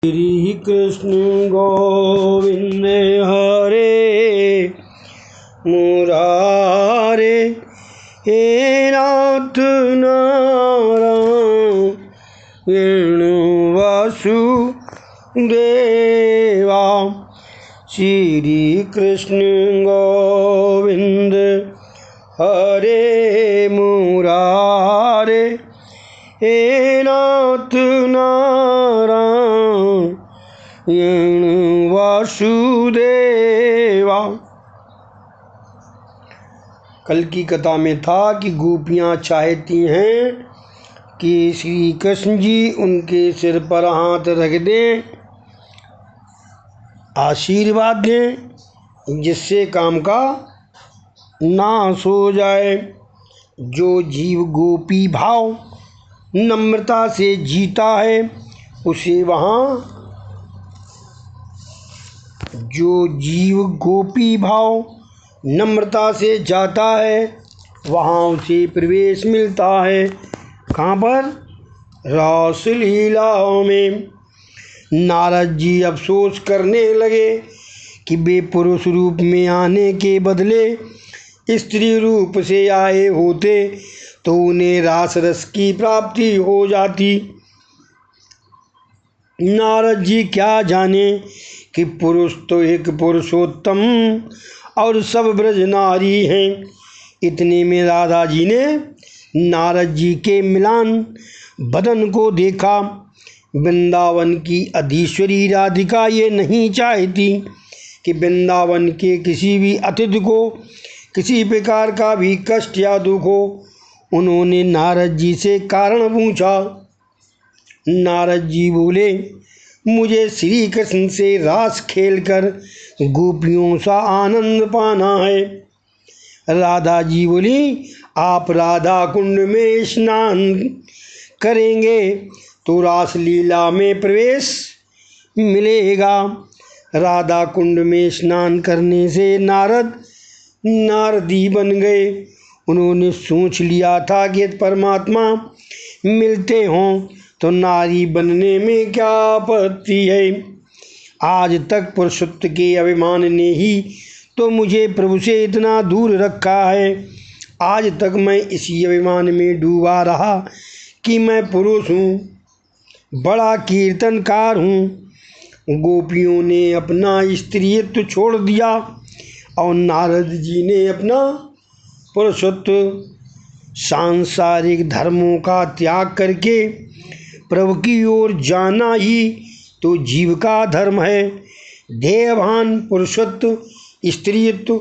श्री कृष्ण गोविंद हरे मुरारे, हे नाथ नारायण वासुदेवा। श्री कृष्ण गोविंद हरे मुरारे, हे नाथ नारायण वासुदेवा। कल की कथा में था कि गोपियाँ चाहती हैं कि श्री कृष्ण जी उनके सिर पर हाथ रख दें, आशीर्वाद दें, जिससे काम का नाश हो जाए। जो जीव गोपी भाव नम्रता से जीता है उसे जो जीव गोपी भाव नम्रता से जाता है वहाँ उसे प्रवेश मिलता है। कहाँ पर? रास लीलाओं में। नारद जी अफसोस करने लगे कि वे पुरुष रूप में आने के बदले स्त्री रूप से आए होते तो उन्हें रास रस की प्राप्ति हो जाती। नारद जी क्या जाने कि पुरुष तो एक पुरुषोत्तम और सब ब्रज नारी हैं। इतने में राधा जी ने नारद जी के मिलान बदन को देखा। वृंदावन की अधीश्वरी राधिका ये नहीं चाहती कि वृंदावन के किसी भी अतिथि को किसी प्रकार का भी कष्ट या दुख हो। उन्होंने नारद जी से कारण पूछा। नारद जी बोले, मुझे श्री कृष्ण से रास खेलकर गोपियों सा आनंद पाना है। राधा जी बोली, आप राधा कुंड में स्नान करेंगे तो रास लीला में प्रवेश मिलेगा। राधा कुंड में स्नान करने से नारदी बन गए। उन्होंने सोच लिया था कि परमात्मा मिलते हों तो नारी बनने में क्या आपत्ति है। आज तक पुरुषत्व के अभिमान ने ही तो मुझे प्रभु से इतना दूर रखा है। आज तक मैं इसी अभिमान में डूबा रहा कि मैं पुरुष हूँ, बड़ा कीर्तनकार हूँ। गोपियों ने अपना स्त्रीत्व छोड़ दिया और नारद जी ने अपना पुरुषत्व सांसारिक धर्मों का त्याग करके प्रभु की ओर जाना ही तो जीव का धर्म है। देहभान पुरुषत्व स्त्रीत्व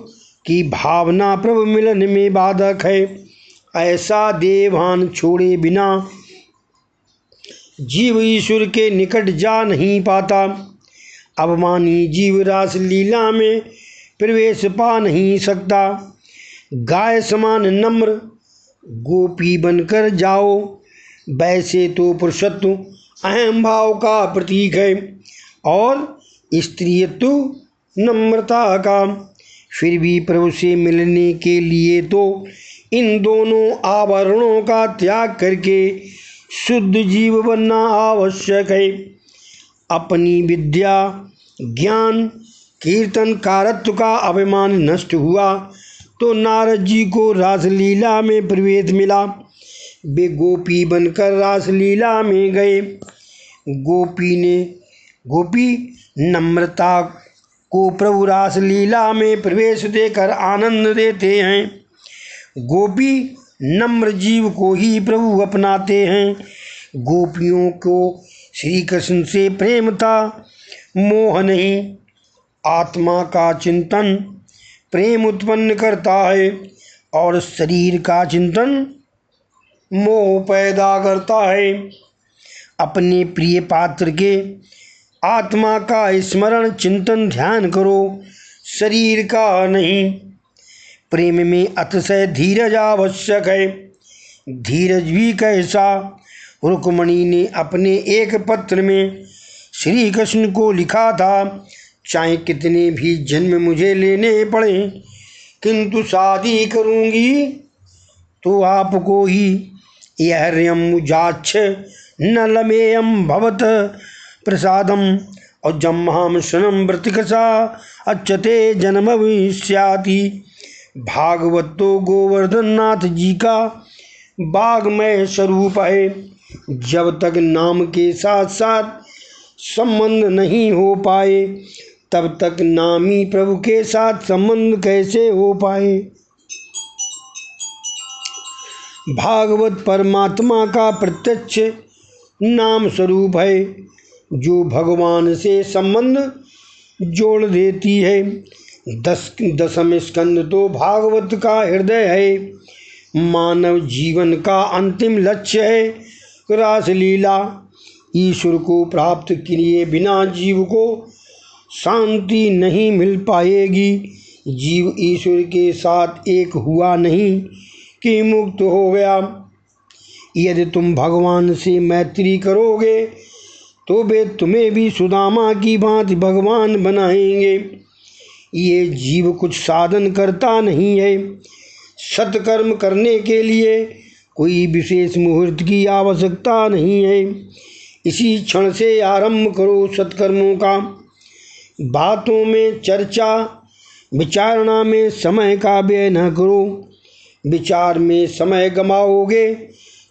की भावना प्रभु मिलन में बाधक है। ऐसा देहभान छोड़े बिना जीव ईश्वर के निकट जा नहीं पाता। अभिमानी जीव रास लीला में प्रवेश पा नहीं सकता। गाय समान नम्र गोपी बनकर जाओ। वैसे तो पुरुषत्व अहम भाव का प्रतीक है और स्त्रीत्व नम्रता का। फिर भी प्रभु से मिलने के लिए तो इन दोनों आवरणों का त्याग करके शुद्ध जीव बनना आवश्यक है। अपनी विद्या ज्ञान कीर्तन कारत्व का अभिमान नष्ट हुआ तो नारद जी को रासलीला में प्रवेश मिला। वे गोपी बनकर रासलीला में गए। गोपी नम्रता को प्रभु रासलीला में प्रवेश देकर आनंद देते हैं। गोपी नम्र जीव को ही प्रभु अपनाते हैं। गोपियों को श्री कृष्ण से प्रेम था, मोह नहीं। आत्मा का चिंतन प्रेम उत्पन्न करता है और शरीर का चिंतन मोह पैदा करता है। अपने प्रिय पात्र के आत्मा का स्मरण चिंतन ध्यान करो, शरीर का नहीं। प्रेम में अतिशय धीरज आवश्यक है। धीरज भी कैसा? रुक्मणी ने अपने एक पत्र में श्री कृष्ण को लिखा था, चाहे कितने भी जन्म मुझे लेने पड़े किंतु शादी करूँगी तो आपको ही। यह रम्युजाक्ष न लमेयम भवत प्रसादम और जम्हाम शनम व्रतिकसा अच्छते जन्म भविष्याति। भागवत तो गोवर्धन नाथ जी का बागमय स्वरूप है। जब तक नाम के साथ साथ संबंध नहीं हो पाए तब तक नामी प्रभु के साथ संबंध कैसे हो पाए। भागवत परमात्मा का प्रत्यक्ष नाम स्वरूप है जो भगवान से संबंध जोड़ देती है। दसम स्कंद तो भागवत का हृदय है। मानव जीवन का अंतिम लक्ष्य है रासलीला। ईश्वर को प्राप्त किए बिना जीव को शांति नहीं मिल पाएगी। जीव ईश्वर के साथ एक हुआ नहीं कि मुक्त हो गया। यदि तुम भगवान से मैत्री करोगे तो वे तुम्हें भी सुदामा की भांति भगवान बनाएंगे। ये जीव कुछ साधन करता नहीं है। सत्कर्म करने के लिए कोई विशेष मुहूर्त की आवश्यकता नहीं है। इसी क्षण से आरंभ करो सत्कर्मों का। बातों में चर्चा विचारणा में समय का व्यय न करो। विचार में समय गमाओगे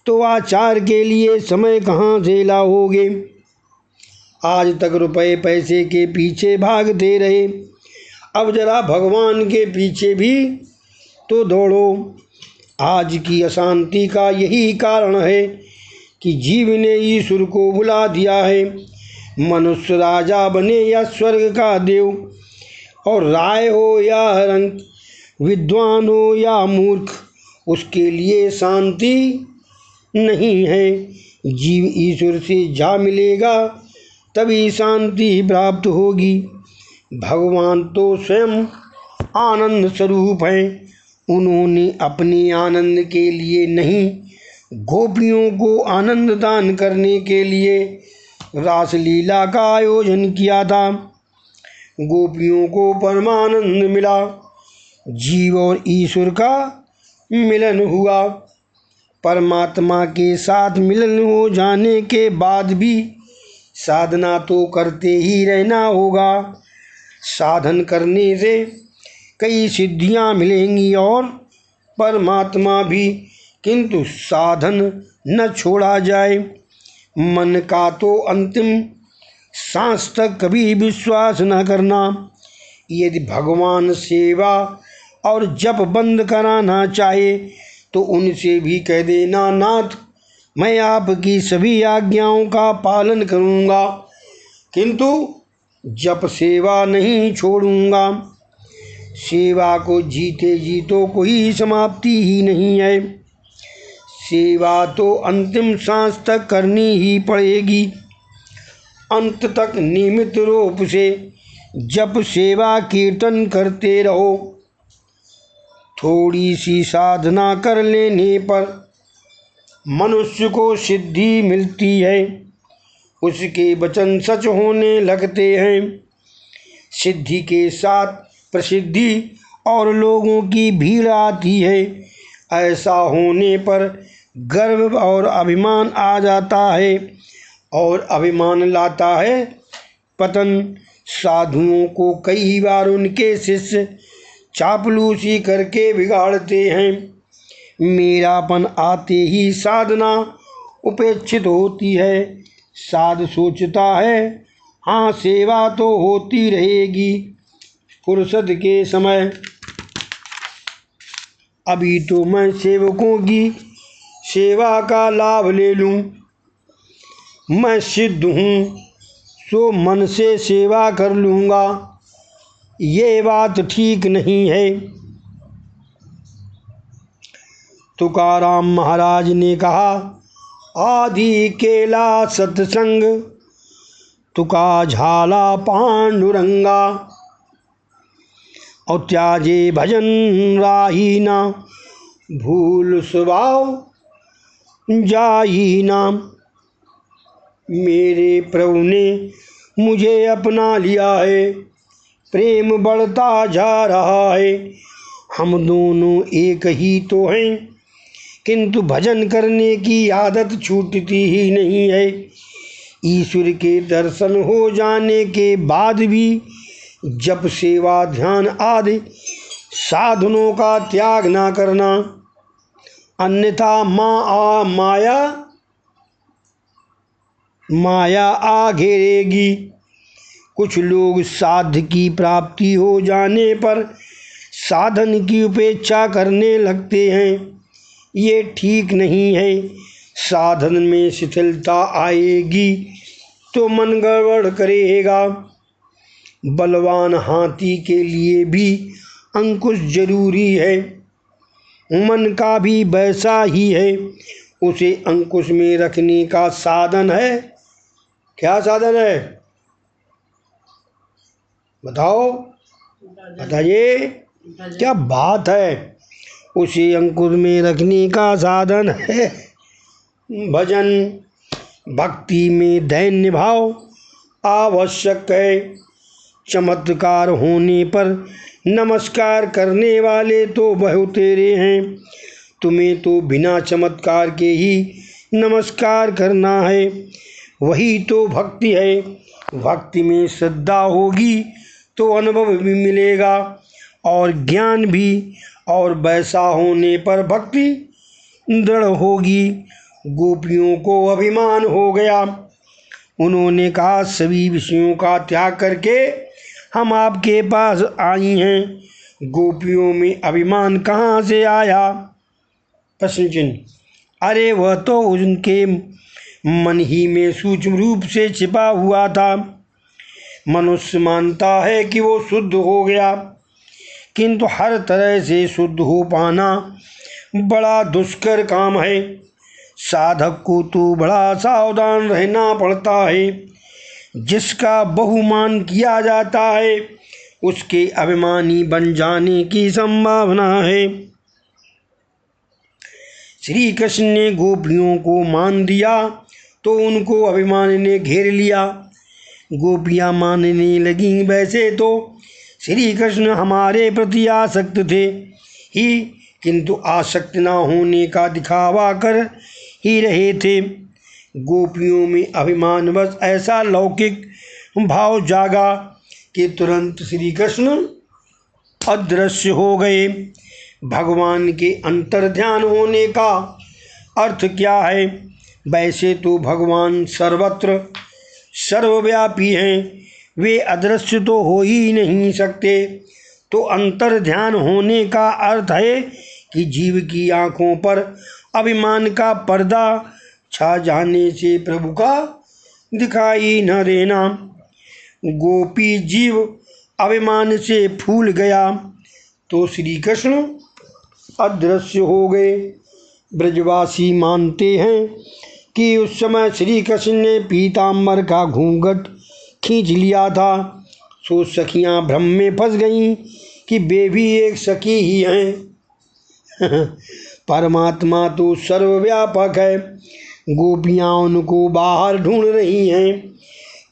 तो आचार के लिए समय कहाँ से लाओगे। आज तक रुपए पैसे के पीछे भागते रहे, अब जरा भगवान के पीछे भी तो दौड़ो। आज की अशांति का यही कारण है कि जीव ने ईश्वर को भुला दिया है। मनुष्य राजा बने या स्वर्ग का देव, और राय हो या रंक, विद्वान हो या मूर्ख, उसके लिए शांति नहीं है। जीव ईश्वर से जा मिलेगा तभी शांति प्राप्त होगी। भगवान तो स्वयं आनंद स्वरूप हैं। उन्होंने अपने आनंद के लिए नहीं, गोपियों को आनंद दान करने के लिए रासलीला का आयोजन किया था। गोपियों को परमानंद मिला। जीव और ईश्वर का मिलन हुआ। परमात्मा के साथ मिलन हो जाने के बाद भी साधना तो करते ही रहना होगा। साधन करने से कई सिद्धियां मिलेंगी और परमात्मा भी, किंतु साधन न छोड़ा जाए। मन का तो अंतिम सांस तक कभी विश्वास न करना। यदि भगवान सेवा और जप बंद कराना चाहे तो उनसे भी कह देना, नाथ मैं आपकी सभी आज्ञाओं का पालन करूँगा किंतु जप सेवा नहीं छोड़ूंगा। सेवा को जीते जी तो कोई समाप्ति ही नहीं है। सेवा तो अंतिम सांस तक करनी ही पड़ेगी। अंत तक नियमित रूप से जप सेवा कीर्तन करते रहो। थोड़ी सी साधना कर लेने पर मनुष्य को सिद्धि मिलती है। उसके वचन सच होने लगते हैं। सिद्धि के साथ प्रसिद्धि और लोगों की भीड़ आती है। ऐसा होने पर गर्व और अभिमान आ जाता है और अभिमान लाता है पतन। साधुओं को कई बार उनके शिष्य चापलूसी करके बिगाड़ते हैं। मेरापन आते ही साधना उपेक्षित होती है। साधु सोचता है हाँ सेवा तो होती रहेगी, फुर्सत के समय अभी तो मैं सेवकों की सेवा का लाभ ले लूं। मैं सिद्ध हूँ सो मन से सेवा कर लूँगा। ये बात ठीक नहीं है। तुकाराम महाराज ने कहा, आदि केला सत्संग तुका झाला पांडुरंगा, और त्याजे भजन राही ना, भूल स्वभाव जाई ना। मेरे प्रभु ने मुझे अपना लिया है, प्रेम बढ़ता जा रहा है। हम दोनों एक ही तो हैं, किंतु भजन करने की आदत छूटती ही नहीं है। ईश्वर के दर्शन हो जाने के बाद भी जप सेवा ध्यान आदि साधनों का त्याग ना करना, अन्यथा माया आ घेरेगी। कुछ लोग साध्य की प्राप्ति हो जाने पर साधन की उपेक्षा करने लगते हैं। ये ठीक नहीं है। साधन में शिथिलता आएगी तो मन गड़बड़ करेगा। बलवान हाथी के लिए भी अंकुश जरूरी है। मन का भी वैसा ही है। उसे अंकुश में रखने का साधन है। क्या साधन है बताओ, बताइए क्या बात है। उसे अंकुश में रखने का साधन है भजन। भक्ति में दैन्य भाव आवश्यक है। चमत्कार होने पर नमस्कार करने वाले तो बहुतेरे हैं। तुम्हें तो बिना चमत्कार के ही नमस्कार करना है। वही तो भक्ति है। भक्ति में श्रद्धा होगी तो अनुभव भी मिलेगा और ज्ञान भी, और वैसा होने पर भक्ति दृढ़ होगी। गोपियों को अभिमान हो गया। उन्होंने कहा, सभी विषयों का त्याग करके हम आपके पास आई हैं। गोपियों में अभिमान कहाँ से आया? प्रश्न चिन्ह। अरे वह तो उनके मन ही में सूक्ष्म रूप से छिपा हुआ था। मनुष्य मानता है कि वो शुद्ध हो गया, किंतु हर तरह से शुद्ध हो पाना बड़ा दुष्कर काम है। साधक को तो बड़ा सावधान रहना पड़ता है। जिसका बहुमान किया जाता है उसके अभिमानी बन जाने की संभावना है। श्री कृष्ण ने गोपियों को मान दिया तो उनको अभिमान ने घेर लिया। गोपियाँ मानने लगीं, वैसे तो श्री कृष्ण हमारे प्रति आसक्त थे ही, किंतु आसक्त न होने का दिखावा कर ही रहे थे। गोपियों में अभिमानवश ऐसा लौकिक भाव जागा कि तुरंत श्री कृष्ण अदृश्य हो गए। भगवान के अंतर्ध्यान होने का अर्थ क्या है? वैसे तो भगवान सर्वत्र सर्वव्यापी हैं। वे अदृश्य तो हो ही नहीं सकते। तो अंतर्ध्यान होने का अर्थ है कि जीव की आँखों पर अभिमान का पर्दा छा जाने से प्रभु का दिखाई न देना। गोपी जीव अभिमान से फूल गया तो श्री कृष्ण अदृश्य हो गए। ब्रजवासी मानते हैं कि उस समय श्री कृष्ण ने पीताम्बर का घूंघट खींच लिया था। सो सखियां भ्रम में फंस गईं कि वे भी एक सखी ही हैं। परमात्मा तो सर्वव्यापक है। गोपियाँ उनको बाहर ढूंढ रही हैं,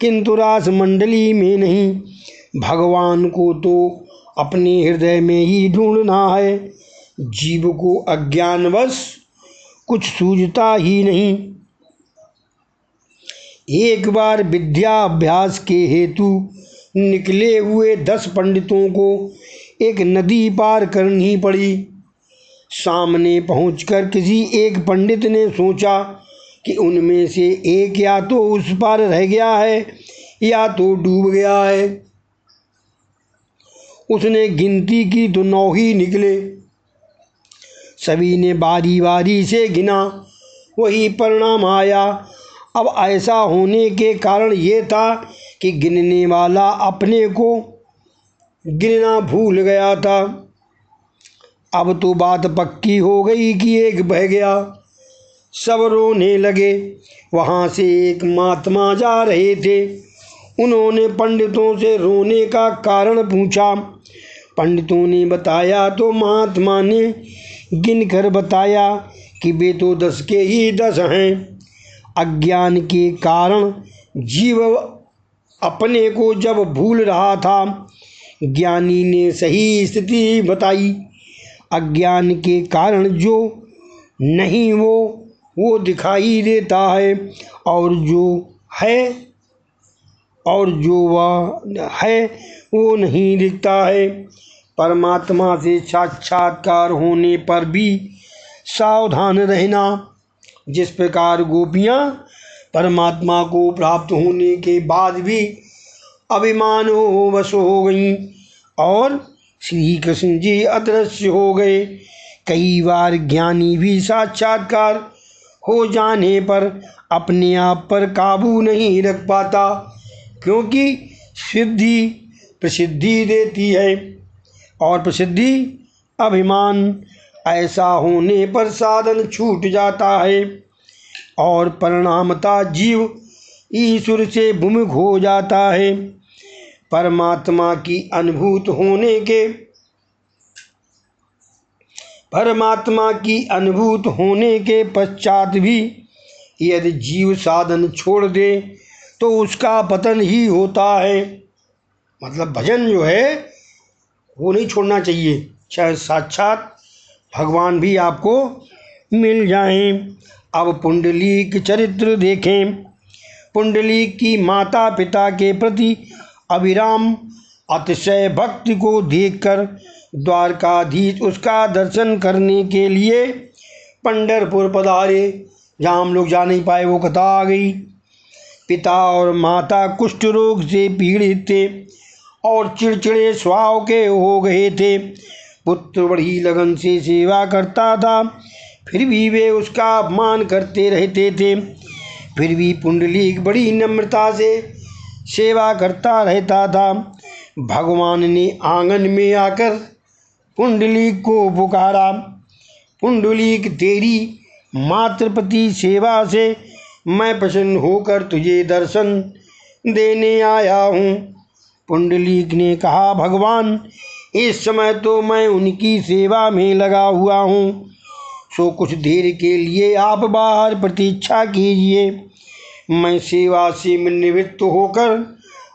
किंतु रास मंडली में नहीं। भगवान को तो अपने हृदय में ही ढूंढना है। जीव को अज्ञानवश कुछ सूझता ही नहीं। एक बार विद्या अभ्यास के हेतु निकले हुए 10 पंडितों को एक नदी पार करनी पड़ी। सामने पहुंचकर किसी एक पंडित ने सोचा कि उनमें से एक या तो उस पार रह गया है या तो डूब गया है। उसने गिनती की तो 9 ही निकले। सभी ने बारी बारी से गिना, वही परिणाम आया। अब ऐसा होने के कारण ये था कि गिनने वाला अपने को गिनना भूल गया था। अब तो बात पक्की हो गई कि एक बह गया। सब रोने लगे। वहाँ से एक महात्मा जा रहे थे। उन्होंने पंडितों से रोने का कारण पूछा। पंडितों ने बताया तो महात्मा ने गिनकर बताया कि वे तो 10 के ही 10 हैं। अज्ञान के कारण जीव अपने को जब भूल रहा था, ज्ञानी ने सही स्थिति बताई। अज्ञान के कारण जो नहीं वो दिखाई देता है, और जो है और जो वह है वो नहीं दिखता है। परमात्मा से साक्षात्कार होने पर भी सावधान रहना। जिस प्रकार गोपियाँ परमात्मा को प्राप्त होने के बाद भी अभिमान वश हो गईं और श्री कृष्ण जी अदृश्य हो गए। कई बार ज्ञानी भी साक्षात्कार हो जाने पर अपने आप पर काबू नहीं रख पाता, क्योंकि सिद्धि प्रसिद्धि देती है और प्रसिद्धि अभिमान। ऐसा होने पर साधन छूट जाता है और परिणामतः जीव ईश्वर से विमुख हो जाता है। परमात्मा की अनुभूत होने के पश्चात भी यदि जीव साधन छोड़ दे तो उसका पतन ही होता है। मतलब भजन जो है वो नहीं छोड़ना चाहिए, चाहे साक्षात भगवान भी आपको मिल जाएं। अब पुंडलीक चरित्र देखें। पुंडलीक की माता पिता के प्रति अविराम अतिशय भक्ति को देखकर द्वारकाधीश उसका दर्शन करने के लिए पंढरपुर पधारे। जहाँ हम लोग जा नहीं पाए वो कथा आ गई। पिता और माता कुष्ठ रोग से पीड़ित थे और चिड़चिड़े स्वभाव के हो गए थे। पुत्र बड़ी लगन से सेवा करता था, फिर भी वे उसका अपमान करते रहते थे। फिर भी पुंडलीक बड़ी नम्रता से सेवा करता रहता था। भगवान ने आंगन में आकर पुंडलीक को पुकारा, पुंडलीक तेरी मातृपति सेवा से मैं प्रसन्न होकर तुझे दर्शन देने आया हूँ। पुंडलीक ने कहा, भगवान इस समय तो मैं उनकी सेवा में लगा हुआ हूँ, सो कुछ देर के लिए आप बाहर प्रतीक्षा कीजिए, मैं सेवा से निवृत्त होकर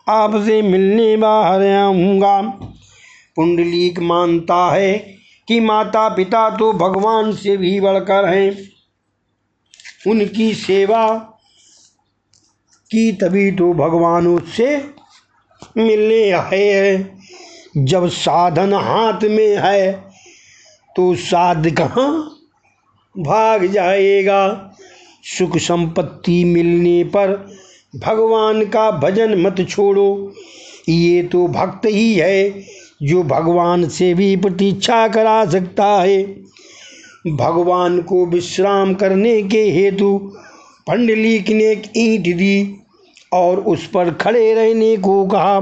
आपसे मिलने बाहर आऊँगा। पुंडलीक मानता है कि माता पिता तो भगवान से भी बढ़कर हैं, उनकी सेवा की तभी तो भगवान उससे मिलने आए हैं। जब साधन हाथ में है तो साध कहाँ भाग जाएगा। सुख संपत्ति मिलने पर भगवान का भजन मत छोड़ो। ये तो भक्त ही है जो भगवान से भी प्रतीक्षा करा सकता है। भगवान को विश्राम करने के हेतु पुंडलीक ने एक ईंट दी और उस पर खड़े रहने को कहा।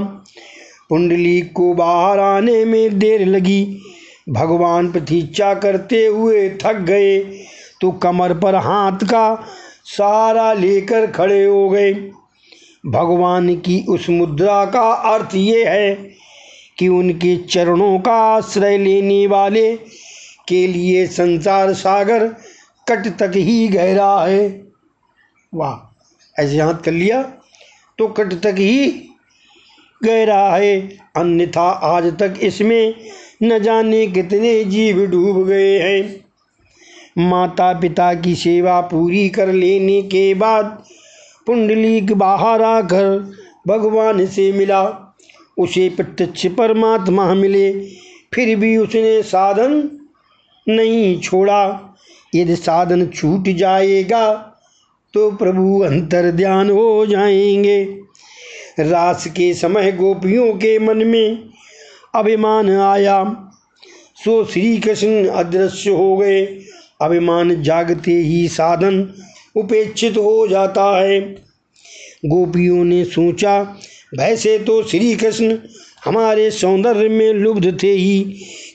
पुंडलीक को बाहर आने में देर लगी। भगवान प्रतीक्षा करते हुए थक गए तो कमर पर हाथ का सहारा लेकर खड़े हो गए। भगवान की उस मुद्रा का अर्थ ये है कि उनके चरणों का आश्रय लेने वाले के लिए संसार सागर कट तक ही गहरा है। वाह, ऐसे हाथ कर लिया तो कट तक ही गहरा है, अन्यथा आज तक इसमें न जाने कितने जीव डूब गए हैं। माता पिता की सेवा पूरी कर लेने के बाद पुंडलीक बाहर आकर भगवान से मिला। उसे प्रत्यक्ष परमात्मा मिले, फिर भी उसने साधन नहीं छोड़ा। यदि साधन छूट जाएगा तो प्रभु अंतर्ध्यान हो जाएंगे। रास के समय गोपियों के मन में अभिमान आया, सो श्री कृष्ण अदृश्य हो गए। अभिमान जागते ही साधन उपेक्षित हो जाता है। गोपियों ने सोचा, वैसे तो श्री कृष्ण हमारे सौंदर्य में लुब्ध थे ही,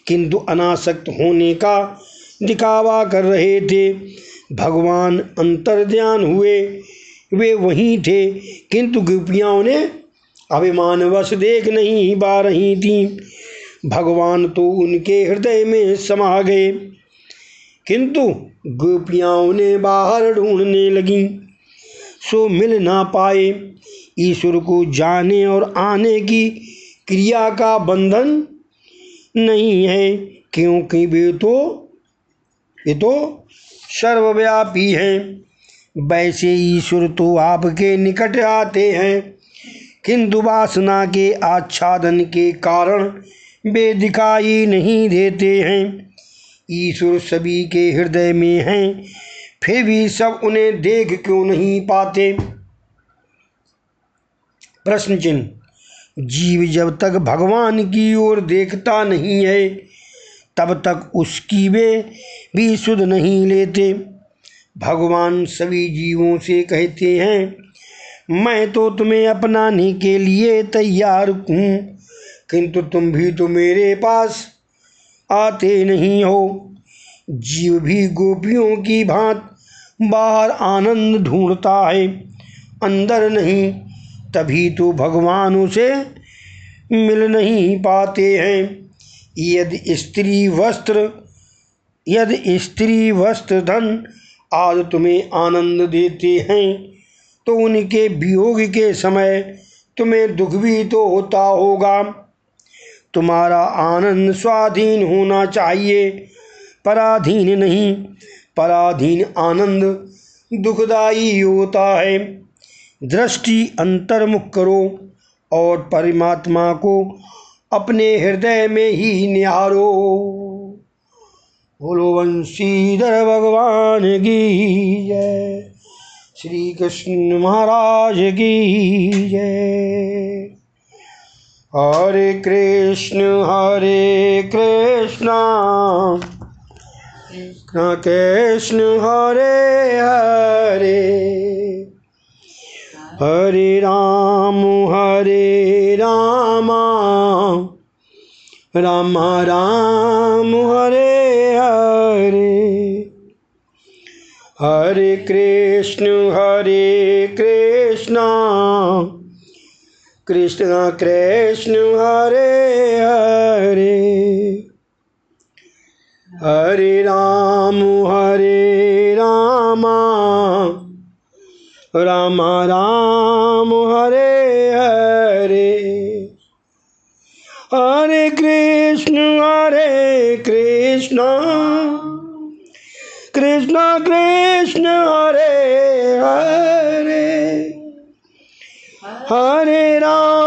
किंतु अनासक्त होने का दिखावा कर रहे थे। भगवान अंतर्ध्यान हुए, वे वहीं थे, किंतु गोपियाँ उन्हें अभिमानवश देख नहीं पा रही थीं। भगवान तो उनके हृदय में समा गए, किंतु गोपियाँ उन्हें बाहर ढूंढने लगीं, सो मिल ना पाए। ईश्वर को जाने और आने की क्रिया का बंधन नहीं है, क्योंकि वे तो सर्वव्यापी हैं। वैसे ईश्वर तो आपके निकट आते हैं, किंतु वासना के आच्छादन के कारण वे दिखाई नहीं देते हैं। ईश्वर सभी के हृदय में हैं, फिर भी सब उन्हें देख क्यों नहीं पाते। प्रश्न चिन्ह। जीव जब तक भगवान की ओर देखता नहीं है तब तक उसकी वे भी सुध नहीं लेते। भगवान सभी जीवों से कहते हैं, मैं तो तुम्हें अपनाने के लिए तैयार हूँ, किंतु तुम भी तो मेरे पास आते नहीं हो। जीव भी गोपियों की भांति बाहर आनंद ढूंढता है, अंदर नहीं, तभी तो भगवान उसे मिल नहीं पाते हैं। यदि स्त्री वस्त्र धन आदि तुम्हें आनंद देते हैं तो उनके वियोग के समय तुम्हें दुख भी तो होता होगा। तुम्हारा आनंद स्वाधीन होना चाहिए, पराधीन नहीं। पराधीन आनंद दुखदायी होता है। दृष्टि अंतर्मुख करो और परमात्मा को अपने हृदय में ही निहारो। बोलो बंशीधर भगवान की जय, श्री कृष्ण महाराज की जय। हरे कृष्ण कृष्ण हरे हरे, हरे राम राम राम हरे हरे। हरे कृष्ण कृष्ण कृष्ण हरे हरे, हरे राम राम राम हरे हरे। हरे कृष्ण कृष्ण कृष्ण हरे हरे, हरे राम